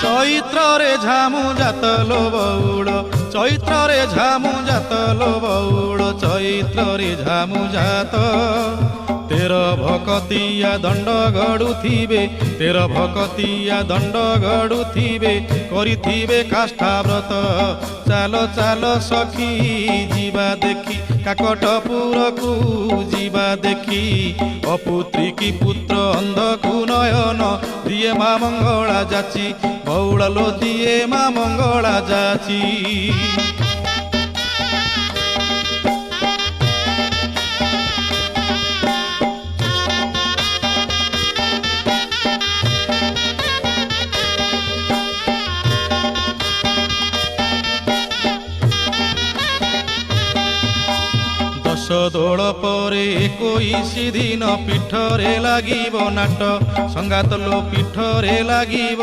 ଚୈତ୍ରରେ ଝାମୁ ଜାତଲୋ ବଉଳ, ଚୈତ୍ରରେ ଝାମୁ ଜାତଲୋ ବଉଳ, ଚୈତ୍ରରେ ଝାମୁ ଜାତ। ତେର ଭକତିଆ ଦଣ୍ଡ ଗଡ଼ୁଥିବେ, ତେର ଭକତିଆ ଦଣ୍ଡ ଗଡ଼ୁଥିବେ, କରିଥିବେ କାଷ୍ଠାବ୍ରତ। ଚାଲ ଚାଲ ସଖୀ ଯିବା ଦେଖି, କାକଟପୁରକୁ ଯିବା ଦେଖି। ଅପୁତ୍ରୀ କି ପୁତ୍ର ଅନ୍ଧକୁ ନୟନ, ଦିଏ ମା ମଙ୍ଗଳା ଯାଚି, ବଉଳ ଲୋ ଦିଏ ମା ମଙ୍ଗଳା ଯାଚି। ଦୋଳ ପରେ 21 ଦିନ ପୀଠରେ ଲାଗିବ ନାଟ, ସଙ୍ଗାତ ଲୋ ପୀଠରେ ଲାଗିବ